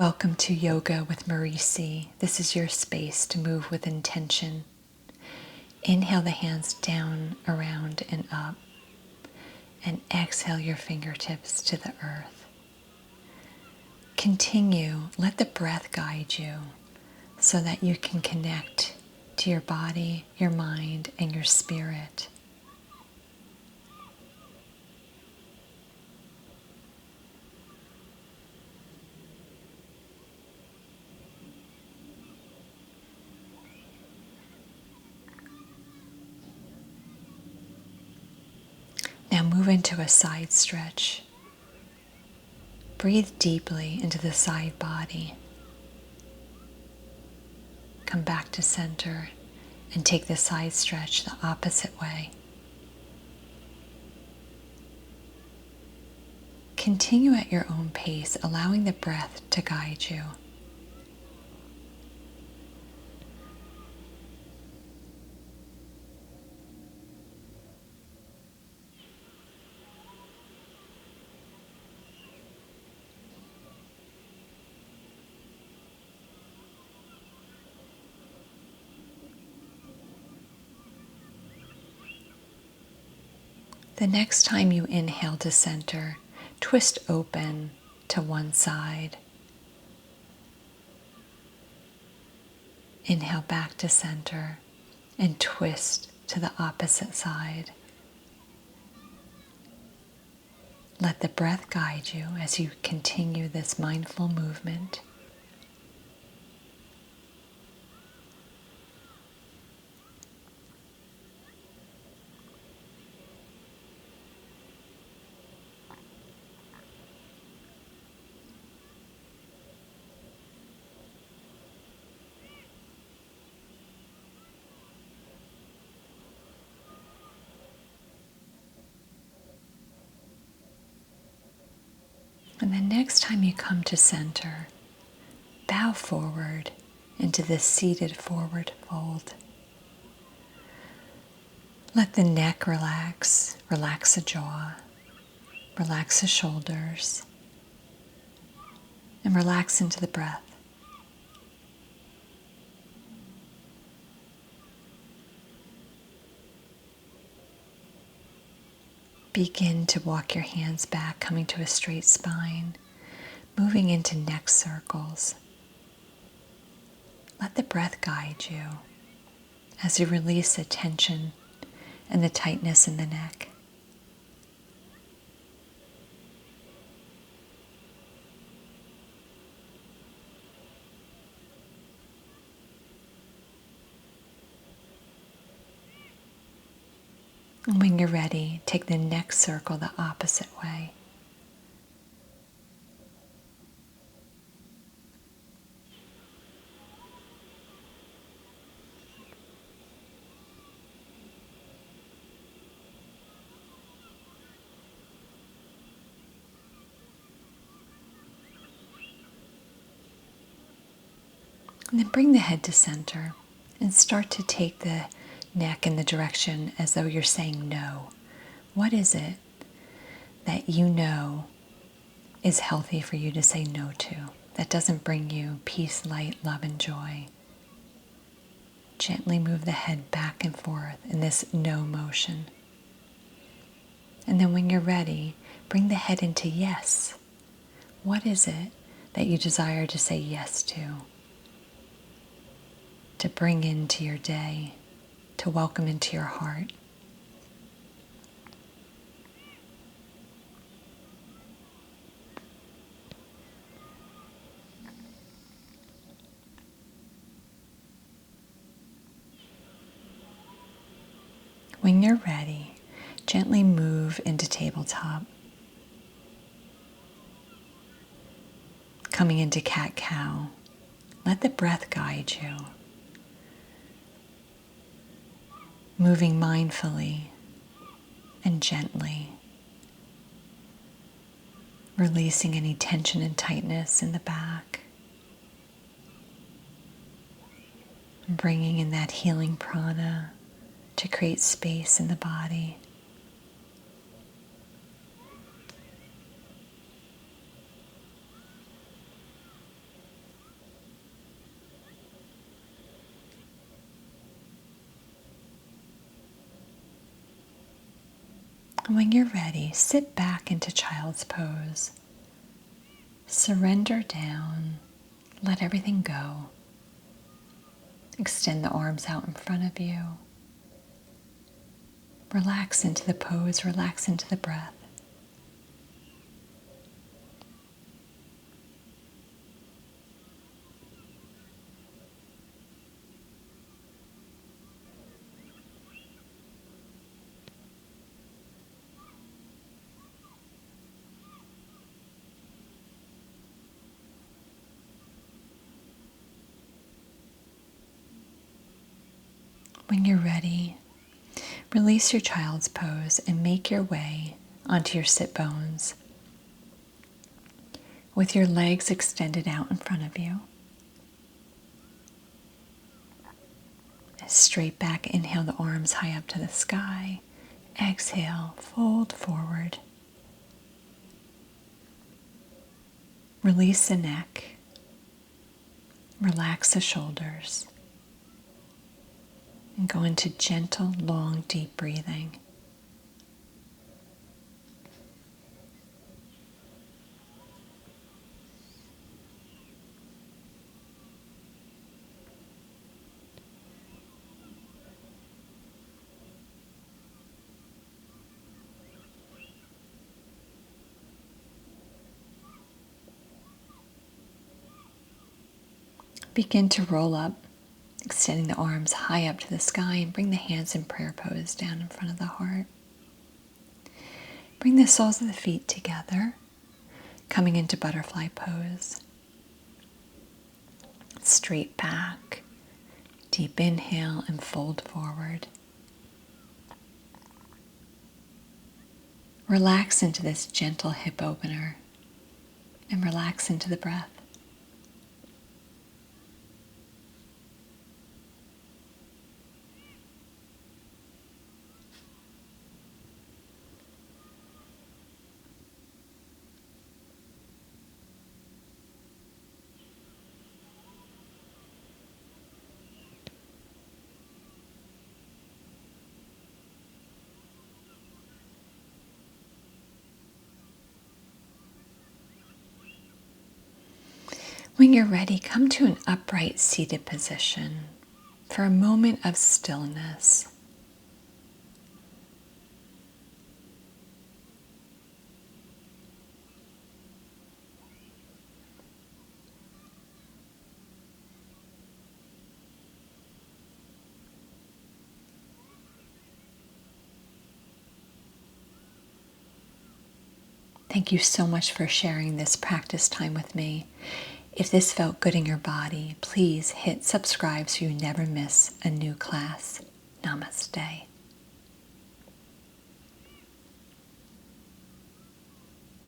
Welcome to Yoga with Marie C. This is your space to move with intention. Inhale the hands down, around, and up, and exhale your fingertips to the earth. Continue, let the breath guide you so that you can connect to your body, your mind, and your spirit. Now move into a side stretch. Breathe deeply into the side body. Come back to center and take the side stretch the opposite way. Continue at your own pace, allowing the breath to guide you. The next time you inhale to center, twist open to one side. Inhale back to center and twist to the opposite side. Let the breath guide you as you continue this mindful movement. And the next time you come to center, bow forward into the seated forward fold. Let the neck relax, relax the jaw, relax the shoulders, and relax into the breath. Begin to walk your hands back, coming to a straight spine, moving into neck circles. Let the breath guide you as you release the tension and the tightness in the neck. And when you're ready, take the next circle the opposite way. And then bring the head to center and start to take the neck in the direction as though you're saying no. What is it that you know is healthy for you to say no to, that doesn't bring you peace, light, love, and joy? Gently move the head back and forth in this no motion. And then when you're ready, bring the head into yes. What is it that you desire to say yes to bring into your day, to welcome into your heart? When you're ready, gently move into tabletop. Coming into cat-cow, let the breath guide you. Moving mindfully and gently, releasing any tension and tightness in the back. Bringing in that healing prana to create space in the body. And when you're ready, sit back into child's pose. Surrender down. Let everything go. Extend the arms out in front of you. Relax into the pose, relax into the breath. When you're ready, release your child's pose and make your way onto your sit bones with your legs extended out in front of you. Straight back, inhale the arms high up to the sky. Exhale, fold forward. Release the neck. Relax the shoulders. And go into gentle, long, deep breathing. Begin to roll up, extending the arms high up to the sky, and bring the hands in prayer pose down in front of the heart. Bring the soles of the feet together, coming into butterfly pose. Straight back, deep inhale and fold forward. Relax into this gentle hip opener and relax into the breath. When you're ready, come to an upright seated position for a moment of stillness. Thank you so much for sharing this practice time with me. If this felt good in your body, please hit subscribe so you never miss a new class. Namaste.